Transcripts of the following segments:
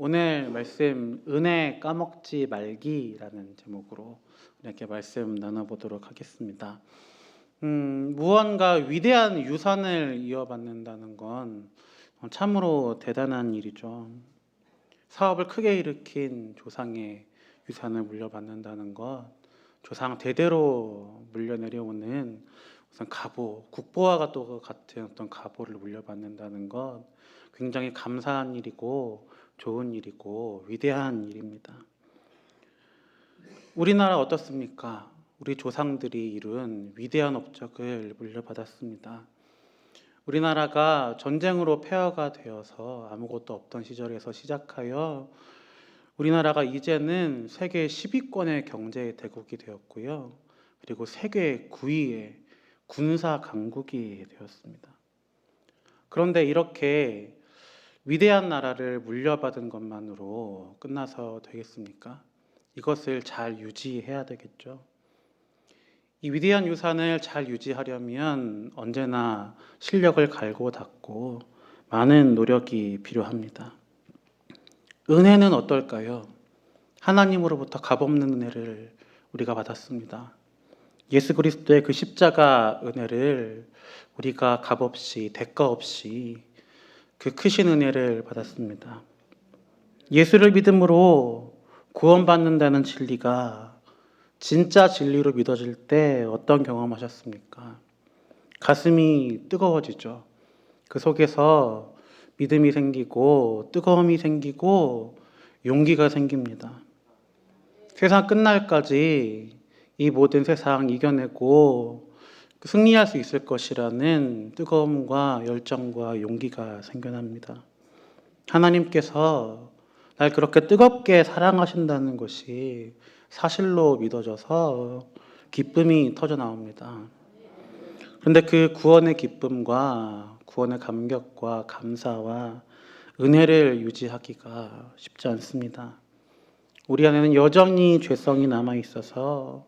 오늘 말씀 은혜 까먹지 말기라는 제목으로 이렇게 말씀 나눠보도록 하겠습니다. 무언가 위대한 유산을 이어받는다는 건 참으로 대단한 일이죠. 사업을 크게 일으킨 조상의 유산을 물려받는다는 것, 조상 대대로 물려내려오는 우선 가보, 국보와 또 같은 어떤 가보를 물려받는다는 것, 굉장히 감사한 일이고 좋은 일이고 위대한 일입니다. 우리나라 어떻습니까? 우리 조상들이 이룬 위대한 업적을 물려받았습니다. 우리나라가 전쟁으로 폐허가 되어서 아무것도 없던 시절에서 시작하여 우리나라가 이제는 세계 10위권의 경제 대국이 되었고요. 그리고 세계 9위의 군사 강국이 되었습니다. 그런데 이렇게 위대한 나라를 물려받은 것만으로 끝나서 되겠습니까? 이것을 잘 유지해야 되겠죠. 이 위대한 유산을 잘 유지하려면 언제나 실력을 갈고 닦고 많은 노력이 필요합니다. 은혜는 어떨까요? 하나님으로부터 값없는 은혜를 우리가 받았습니다. 예수 그리스도의 그 십자가 은혜를 우리가 값없이 대가 없이 그 크신 은혜를 받았습니다. 예수를 믿음으로 구원받는다는 진리가 진짜 진리로 믿어질 때 어떤 경험하셨습니까? 가슴이 뜨거워지죠. 그 속에서 믿음이 생기고 뜨거움이 생기고 용기가 생깁니다. 세상 끝날까지 이 모든 세상 이겨내고 승리할 수 있을 것이라는 뜨거움과 열정과 용기가 생겨납니다. 하나님께서 날 그렇게 뜨겁게 사랑하신다는 것이 사실로 믿어져서 기쁨이 터져 나옵니다. 그런데 그 구원의 기쁨과 구원의 감격과 감사와 은혜를 유지하기가 쉽지 않습니다. 우리 안에는 여전히 죄성이 남아 있어서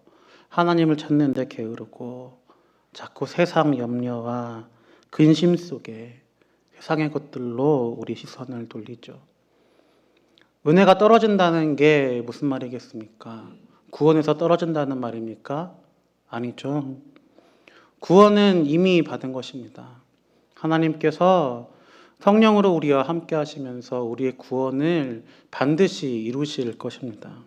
하나님을 찾는 데 게으르고 자꾸 세상 염려와 근심 속에 세상의 것들로 우리 시선을 돌리죠. 은혜가 떨어진다는 게 무슨 말이겠습니까? 구원에서 떨어진다는 말입니까? 아니죠. 구원은 이미 받은 것입니다. 하나님께서 성령으로 우리와 함께 하시면서 우리의 구원을 반드시 이루실 것입니다.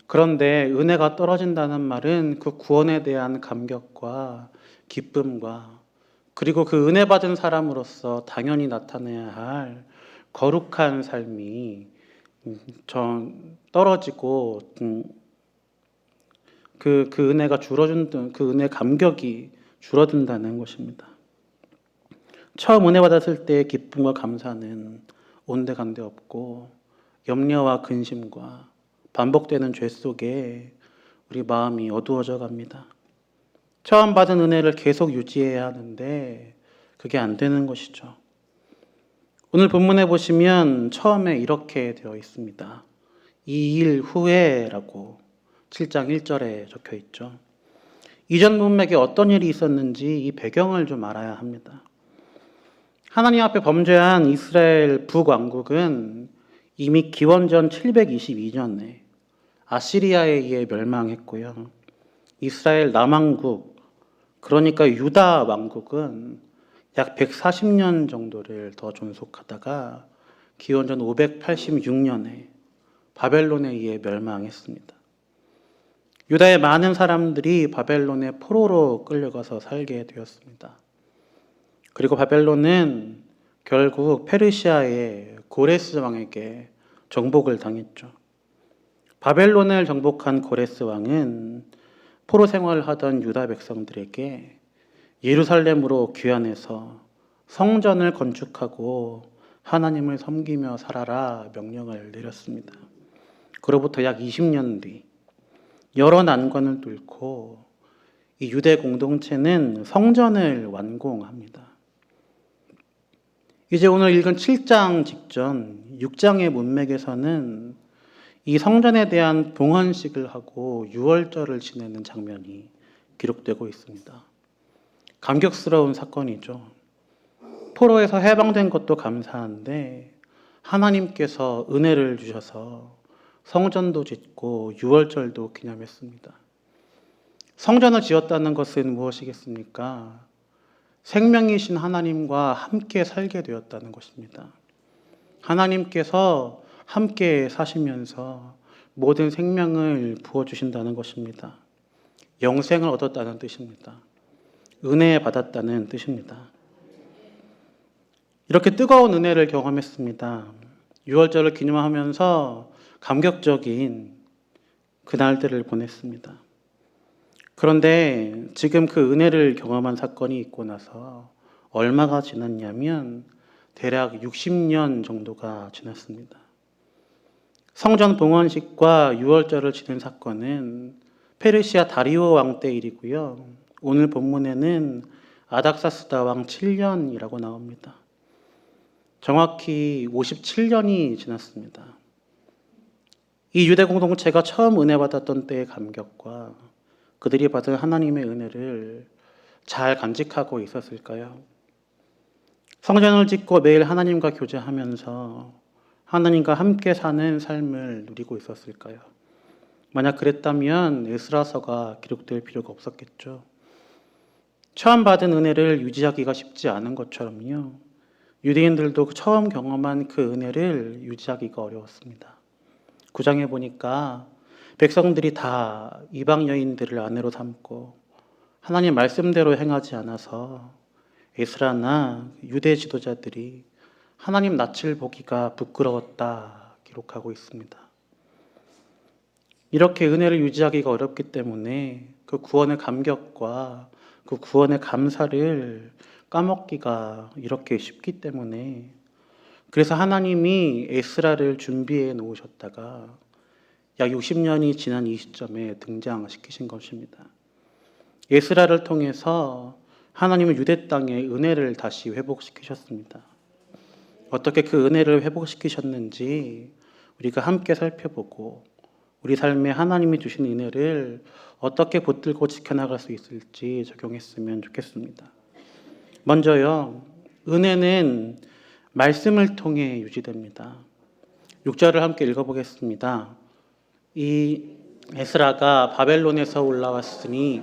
그런데 은혜가 떨어진다는 말은 그 구원에 대한 감격과 기쁨과 그리고 그 은혜 받은 사람으로서 당연히 나타내야 할 거룩한 삶이 떨어지고 그 은혜가 줄어든 그 은혜 감격이 줄어든다는 것입니다. 처음 은혜 받았을 때의 기쁨과 감사는 온데간데 없고 염려와 근심과 반복되는 죄 속에 우리 마음이 어두워져 갑니다. 처음 받은 은혜를 계속 유지해야 하는데 그게 안 되는 것이죠. 오늘 본문에 보시면 처음에 이렇게 되어 있습니다. 이 일 후에라고 7장 1절에 적혀 있죠. 이전 문맥에 어떤 일이 있었는지 이 배경을 좀 알아야 합니다. 하나님 앞에 범죄한 이스라엘 북왕국은 이미 기원전 722년에 아시리아에 의해 멸망했고요. 이스라엘 남왕국, 그러니까 유다 왕국은 약 140년 정도를 더 존속하다가 기원전 586년에 바벨론에 의해 멸망했습니다. 유다의 많은 사람들이 바벨론의 포로로 끌려가서 살게 되었습니다. 그리고 바벨론은 결국 페르시아의 고레스 왕에게 정복을 당했죠. 바벨론을 정복한 고레스 왕은 포로 생활을 하던 유다 백성들에게 예루살렘으로 귀환해서 성전을 건축하고 하나님을 섬기며 살아라 명령을 내렸습니다. 그로부터 약 20년 뒤 여러 난관을 뚫고 이 유대 공동체는 성전을 완공합니다. 이제 오늘 읽은 7장 직전 6장의 문맥에서는 이 성전에 대한 봉헌식을 하고 유월절을 지내는 장면이 기록되고 있습니다. 감격스러운 사건이죠. 포로에서 해방된 것도 감사한데 하나님께서 은혜를 주셔서 성전도 짓고 유월절도 기념했습니다. 성전을 지었다는 것은 무엇이겠습니까? 생명이신 하나님과 함께 살게 되었다는 것입니다. 하나님께서 함께 사시면서 모든 생명을 부어주신다는 것입니다. 영생을 얻었다는 뜻입니다. 은혜 받았다는 뜻입니다. 이렇게 뜨거운 은혜를 경험했습니다. 유월절을 기념하면서 감격적인 그날들을 보냈습니다. 그런데 지금 그 은혜를 경험한 사건이 있고 나서 얼마가 지났냐면 대략 60년 정도가 지났습니다. 성전 봉헌식과 유월절을 지낸 사건은 페르시아 다리오 왕 때 일이고요. 오늘 본문에는 아닥사스다 왕 7년이라고 나옵니다. 정확히 57년이 지났습니다. 이 유대 공동체가 처음 은혜 받았던 때의 감격과 그들이 받은 하나님의 은혜를 잘 간직하고 있었을까요? 성전을 짓고 매일 하나님과 교제하면서 하나님과 함께 사는 삶을 누리고 있었을까요? 만약 그랬다면 에스라서가 기록될 필요가 없었겠죠. 처음 받은 은혜를 유지하기가 쉽지 않은 것처럼요. 유대인들도 처음 경험한 그 은혜를 유지하기가 어려웠습니다. 9장에 보니까 백성들이 다 이방 여인들을 아내로 삼고 하나님 말씀대로 행하지 않아서 에스라나 유대 지도자들이 하나님 낯을 보기가 부끄러웠다 기록하고 있습니다. 이렇게 은혜를 유지하기가 어렵기 때문에 그 구원의 감격과 그 구원의 감사를 까먹기가 이렇게 쉽기 때문에 그래서 하나님이 에스라를 준비해 놓으셨다가 약 60년이 지난 이 시점에 등장시키신 것입니다. 에스라를 통해서 하나님은 유대 땅의 은혜를 다시 회복시키셨습니다. 어떻게 그 은혜를 회복시키셨는지 우리가 함께 살펴보고 우리 삶에 하나님이 주신 은혜를 어떻게 붙들고 지켜나갈 수 있을지 적용했으면 좋겠습니다. 먼저요, 은혜는 말씀을 통해 유지됩니다. 6절을 함께 읽어보겠습니다. 이 에스라가 바벨론에서 올라왔으니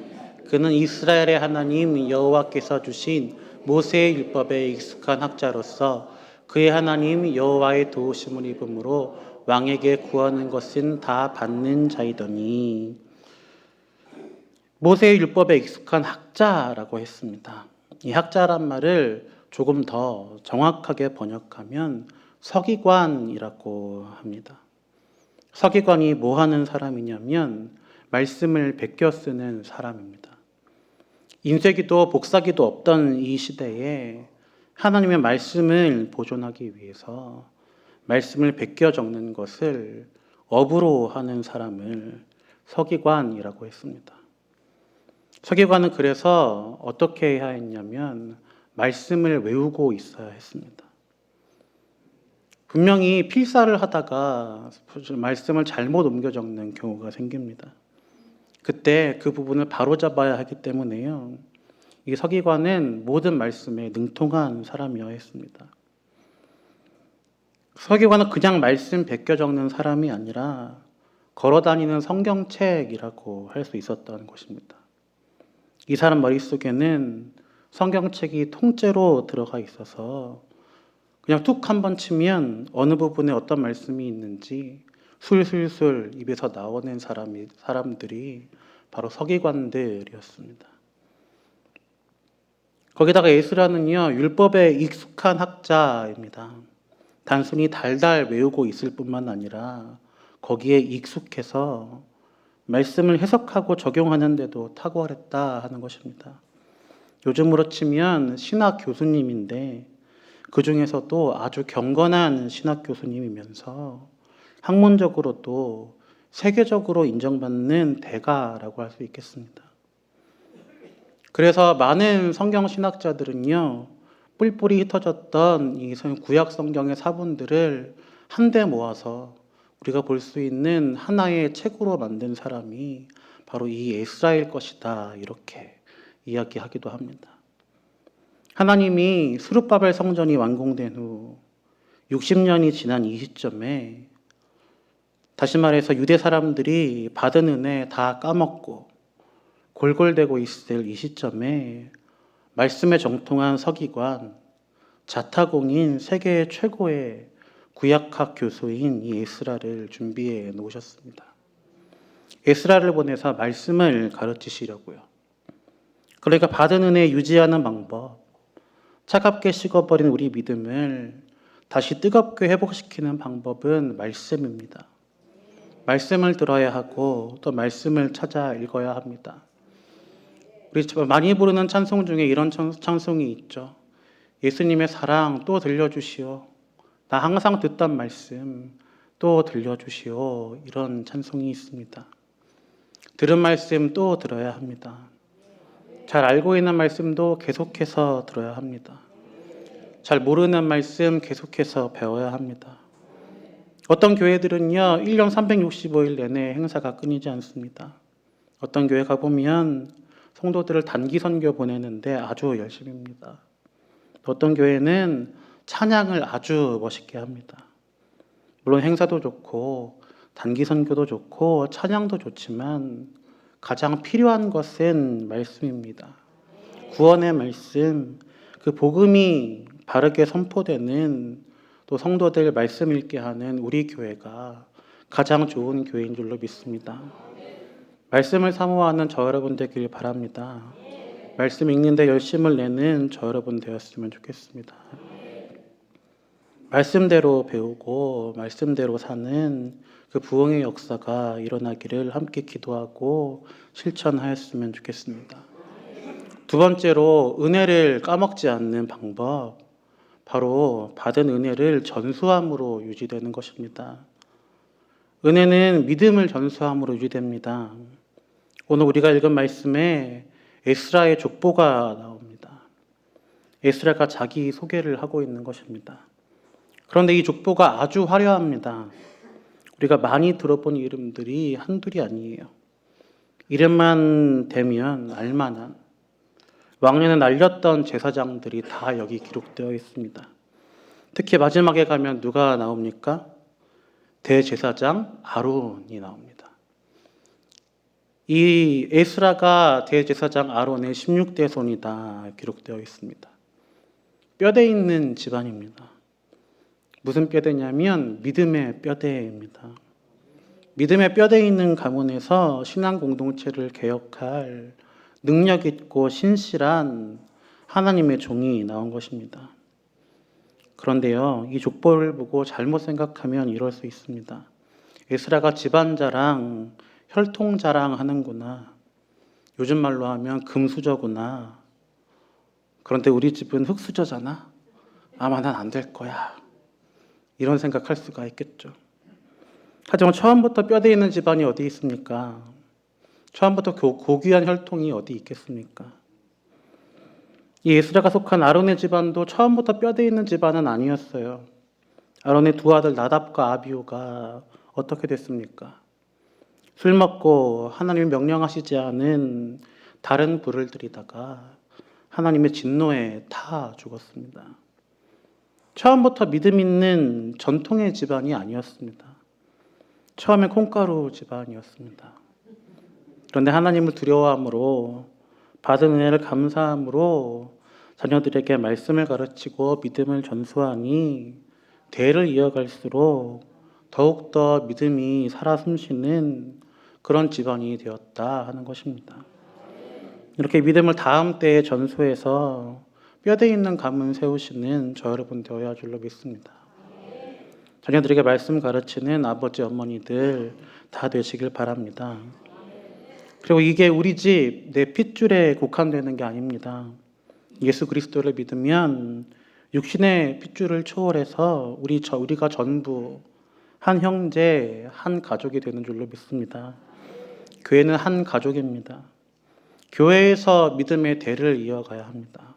그는 이스라엘의 하나님 여호와께서 주신 모세의 율법에 익숙한 학자로서 그의 하나님 여호와의 도우심을 입음으로 왕에게 구하는 것은 다 받는 자이더니. 모세의 율법에 익숙한 학자라고 했습니다. 이 학자란 말을 조금 더 정확하게 번역하면 서기관이라고 합니다. 서기관이 뭐 하는 사람이냐면 말씀을 베껴 쓰는 사람입니다. 인쇄기도 복사기도 없던 이 시대에 하나님의 말씀을 보존하기 위해서 말씀을 베껴 적는 것을 업으로 하는 사람을 서기관이라고 했습니다. 서기관은 그래서 어떻게 해야 했냐면 말씀을 외우고 있어야 했습니다. 분명히 필사를 하다가 말씀을 잘못 옮겨 적는 경우가 생깁니다. 그때 그 부분을 바로잡아야 하기 때문에요. 이 서기관은 모든 말씀에 능통한 사람이어야 했습니다. 서기관은 그냥 말씀 베껴 적는 사람이 아니라 걸어다니는 성경책이라고 할 수 있었던 것입니다. 이 사람 머릿속에는 성경책이 통째로 들어가 있어서 그냥 툭 한 번 치면 어느 부분에 어떤 말씀이 있는지 술술술 입에서 나오는 사람들이 바로 서기관들이었습니다. 거기다가 에스라는요, 율법에 익숙한 학자입니다. 단순히 달달 외우고 있을 뿐만 아니라 거기에 익숙해서 말씀을 해석하고 적용하는데도 탁월했다 하는 것입니다. 요즘으로 치면 신학 교수님인데 그 중에서도 아주 경건한 신학 교수님이면서 학문적으로도 세계적으로 인정받는 대가라고 할 수 있겠습니다. 그래서 많은 성경 신학자들은요, 뿔뿔이 흩어졌던 이 구약 성경의 사본들을 한데 모아서 우리가 볼 수 있는 하나의 책으로 만든 사람이 바로 이 에스라일 것이다 이렇게 이야기하기도 합니다. 하나님이 스룹바벨 성전이 완공된 후 60년이 지난 이 시점에, 다시 말해서 유대 사람들이 받은 은혜 다 까먹고 골골대고 있을 이 시점에 말씀에 정통한 서기관, 자타공인 세계 최고의 구약학 교수인 이 에스라를 준비해 놓으셨습니다. 에스라를 보내서 말씀을 가르치시려고요. 그러니까 받은 은혜 유지하는 방법, 차갑게 식어버린 우리 믿음을 다시 뜨겁게 회복시키는 방법은 말씀입니다. 말씀을 들어야 하고 또 말씀을 찾아 읽어야 합니다. 우리 많이 부르는 찬송 중에 이런 찬송이 있죠. 예수님의 사랑 또 들려주시오. 나 항상 듣던 말씀 또 들려주시오. 이런 찬송이 있습니다. 들은 말씀 또 들어야 합니다. 잘 알고 있는 말씀도 계속해서 들어야 합니다. 잘 모르는 말씀 계속해서 배워야 합니다. 어떤 교회들은요, 1년 365일 내내 행사가 끊이지 않습니다. 어떤 교회 가보면 성도들을 단기 선교 보내는데 아주 열심입니다. 어떤 교회는 찬양을 아주 멋있게 합니다. 물론 행사도 좋고 단기 선교도 좋고 찬양도 좋지만 가장 필요한 것은 말씀입니다. 구원의 말씀, 그 복음이 바르게 선포되는 또 성도들 말씀 읽게 하는 우리 교회가 가장 좋은 교회인 줄로 믿습니다. 말씀을 사모하는 저 여러분 되길 바랍니다. 말씀 읽는데 열심을 내는 저 여러분 되었으면 좋겠습니다. 말씀대로 배우고 말씀대로 사는 그 부흥의 역사가 일어나기를 함께 기도하고 실천하였으면 좋겠습니다. 두 번째로 은혜를 까먹지 않는 방법, 바로 받은 은혜를 전수함으로 유지되는 것입니다. 은혜는 믿음을 전수함으로 유지됩니다. 오늘 우리가 읽은 말씀에 에스라의 족보가 나옵니다. 에스라가 자기 소개를 하고 있는 것입니다. 그런데 이 족보가 아주 화려합니다. 우리가 많이 들어본 이름들이 한둘이 아니에요. 이름만 대면 알만한, 왕년에 날렸던 제사장들이 다 여기 기록되어 있습니다. 특히 마지막에 가면 누가 나옵니까? 대제사장 아론이 나옵니다. 이 에스라가 대제사장 아론의 16대 손이다 기록되어 있습니다. 뼈대 있는 집안입니다. 무슨 뼈대냐면 믿음의 뼈대입니다. 믿음의 뼈대 있는 가문에서 신앙 공동체를 개혁할 능력 있고 신실한 하나님의 종이 나온 것입니다. 그런데요, 이 족보를 보고 잘못 생각하면 이럴 수 있습니다. 에스라가 집안 자랑, 혈통 자랑 하는구나. 요즘 말로 하면 금수저구나. 그런데 우리 집은 흙수저잖아. 아마 난 안 될 거야. 이런 생각할 수가 있겠죠. 하지만 처음부터 뼈대 있는 집안이 어디 있습니까? 처음부터 고귀한 혈통이 어디 있겠습니까? 이 에스라가 속한 아론의 집안도 처음부터 뼈대 있는 집안은 아니었어요. 아론의 두 아들 나답과 아비후가 어떻게 됐습니까? 술 먹고 하나님이 명령하시지 않은 다른 불을 들이다가 하나님의 진노에 타 죽었습니다. 처음부터 믿음 있는 전통의 집안이 아니었습니다. 처음에 콩가루 집안이었습니다. 그런데 하나님을 두려워함으로 받은 은혜를 감사함으로 자녀들에게 말씀을 가르치고 믿음을 전수하니 대를 이어갈수록 더욱더 믿음이 살아 숨쉬는 그런 집안이 되었다 하는 것입니다. 이렇게 믿음을 다음 때에 전수해서 뼈대 있는 가문 세우시는 저 여러분 되어야 할 줄로 믿습니다. 자녀들에게 말씀 가르치는 아버지 어머니들 다 되시길 바랍니다. 그리고 이게 우리 집 내 핏줄에 국한되는 게 아닙니다. 예수 그리스도를 믿으면 육신의 핏줄을 초월해서 우리가 전부 한 형제, 한 가족이 되는 줄로 믿습니다. 교회는 한 가족입니다. 교회에서 믿음의 대를 이어가야 합니다.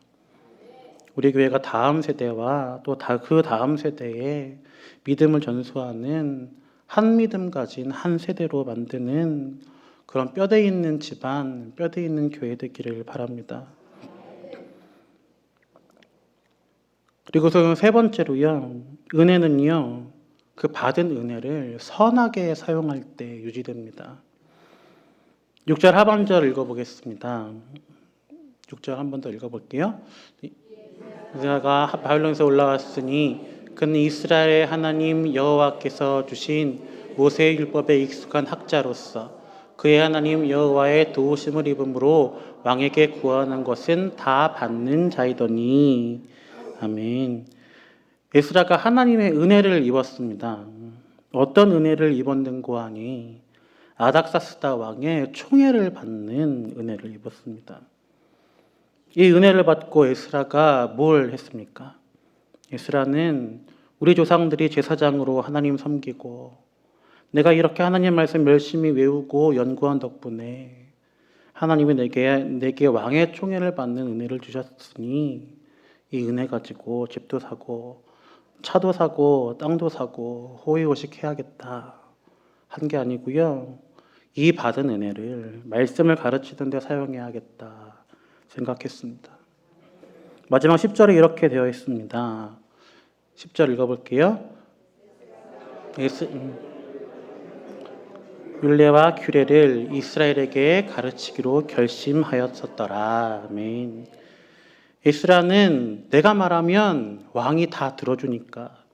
우리 교회가 다음 세대와 또 그 다음 세대에 믿음을 전수하는 한 믿음 가진 한 세대로 만드는 그런 뼈대 있는 집안, 뼈대 있는 교회 되기를 바랍니다. 그리고서 세 번째로요. 은혜는요. 그 받은 은혜를 선하게 사용할 때 유지됩니다. 6절 하반절 읽어보겠습니다. 6절 한 번 더 읽어볼게요. 이스라엘가 바벨론에서 올라왔으니 그는 이스라엘의 하나님 여호와께서 주신 모세의 율법에 익숙한 학자로서 그의 하나님 여호와의 도우심을 입음으로 왕에게 구하는 것은 다 받는 자이더니. 아멘. 에스라가 하나님의 은혜를 입었습니다. 어떤 은혜를 입었는고 하니 아닥사스다 왕의 총애를 받는 은혜를 입었습니다. 이 은혜를 받고 에스라가 뭘 했습니까? 에스라는 우리 조상들이 제사장으로 하나님 섬기고 내가 이렇게 하나님 말씀 열심히 외우고 연구한 덕분에 하나님이 내게 왕의 총애를 받는 은혜를 주셨으니 이 은혜 가지고 집도 사고 차도 사고 땅도 사고 호의호식 해야겠다 한 게 아니고요. 이 받은 은혜를 말씀을 가르치는 데 사용해야겠다 생각했습니다. 마지막 10절에 이렇게 되어 있습니다. 10절 읽어볼게요. 율례와 규례를 이스라엘에게 가르치기로 결심하였었더라. 아멘. 에스라는 내가 말하면 왕이 다 들어주니까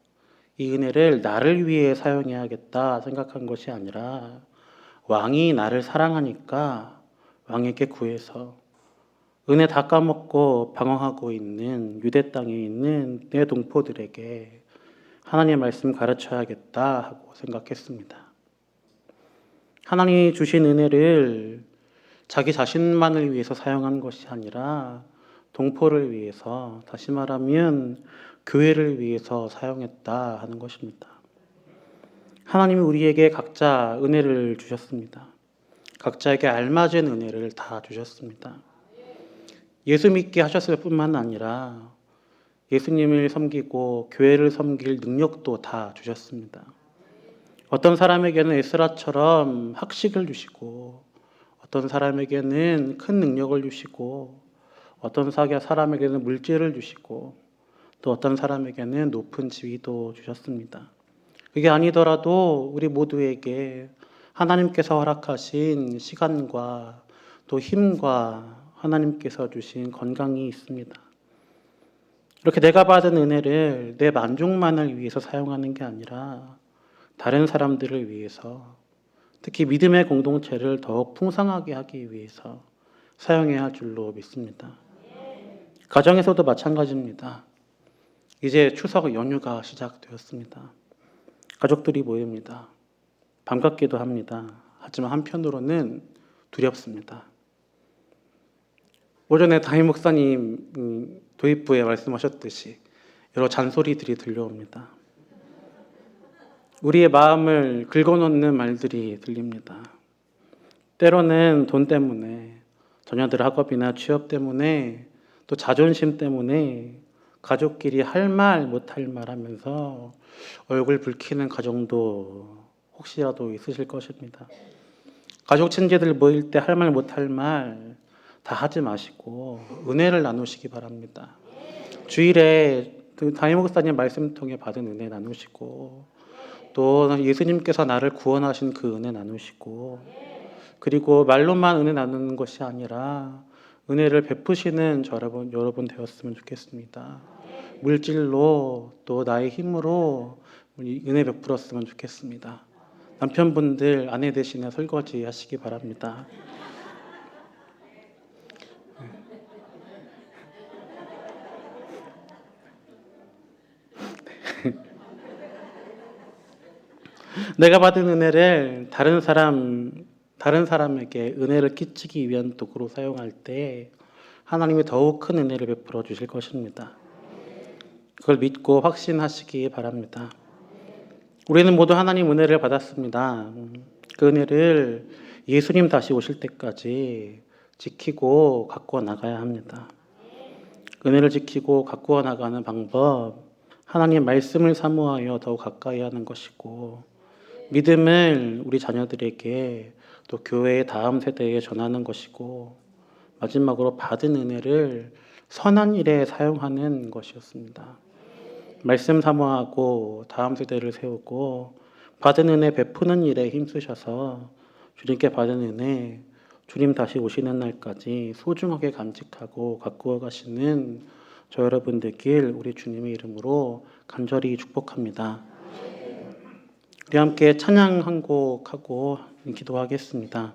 이 은혜를 나를 위해 사용해야겠다 생각한 것이 아니라 왕이 나를 사랑하니까 왕에게 구해서 은혜 다 까먹고 방황하고 있는 유대 땅에 있는 내 동포들에게 하나님의 말씀 가르쳐야겠다 하고 생각했습니다. 하나님이 주신 은혜를 자기 자신만을 위해서 사용한 것이 아니라 동포를 위해서, 다시 말하면 교회를 위해서 사용했다 하는 것입니다. 하나님이 우리에게 각자 은혜를 주셨습니다. 각자에게 알맞은 은혜를 다 주셨습니다. 예수 믿게 하셨을 뿐만 아니라 예수님을 섬기고 교회를 섬길 능력도 다 주셨습니다. 어떤 사람에게는 에스라처럼 학식을 주시고 어떤 사람에게는 큰 능력을 주시고 어떤 사람에게는 물질을 주시고 또 어떤 사람에게는 높은 지위도 주셨습니다. 그게 아니더라도 우리 모두에게 하나님께서 허락하신 시간과 또 힘과 하나님께서 주신 건강이 있습니다. 이렇게 내가 받은 은혜를 내 만족만을 위해서 사용하는 게 아니라 다른 사람들을 위해서, 특히 믿음의 공동체를 더욱 풍성하게 하기 위해서 사용해야 할 줄로 믿습니다. 가정에서도 마찬가지입니다. 이제 추석 연휴가 시작되었습니다. 가족들이 모입니다. 반갑기도 합니다. 하지만 한편으로는 두렵습니다. 오전에 담임 목사님 도입부에 말씀하셨듯이 여러 잔소리들이 들려옵니다. 우리의 마음을 긁어놓는 말들이 들립니다. 때로는 돈 때문에, 자녀들 학업이나 취업 때문에, 또 자존심 때문에 가족끼리 할 말 못할 말 하면서 얼굴 붉히는 가정도 혹시라도 있으실 것입니다. 가족 친지들 모일 때 할 말 못할 말 다 하지 마시고 은혜를 나누시기 바랍니다. 주일에 담임 목사님 말씀 통해 받은 은혜 나누시고 또 예수님께서 나를 구원하신 그 은혜 나누시고, 그리고 말로만 은혜 나누는 것이 아니라 은혜를 베푸시는 여러분 되었으면 좋겠습니다. 물질로 또 나의 힘으로 은혜 베풀었으면 좋겠습니다. 남편분들 아내 대신에 설거지 하시기 바랍니다. 내가 받은 은혜를 다른 사람에게 은혜를 끼치기 위한 도구로 사용할 때 하나님이 더욱 큰 은혜를 베풀어 주실 것입니다. 그걸 믿고 확신하시기 바랍니다. 우리는 모두 하나님 은혜를 받았습니다. 그 은혜를 예수님 다시 오실 때까지 지키고 갖고 나가야 합니다. 은혜를 지키고 갖고 나가는 방법, 하나님 말씀을 사모하여 더욱 가까이 하는 것이고, 믿음을 우리 자녀들에게 또 교회의 다음 세대에 전하는 것이고, 마지막으로 받은 은혜를 선한 일에 사용하는 것이었습니다. 말씀 사모하고 다음 세대를 세우고 받은 은혜 베푸는 일에 힘쓰셔서 주님께 받은 은혜 주님 다시 오시는 날까지 소중하게 간직하고 가꾸어 가시는 저 여러분 되길 우리 주님의 이름으로 간절히 축복합니다. 우리 함께 찬양 한 곡 하고 기도하겠습니다.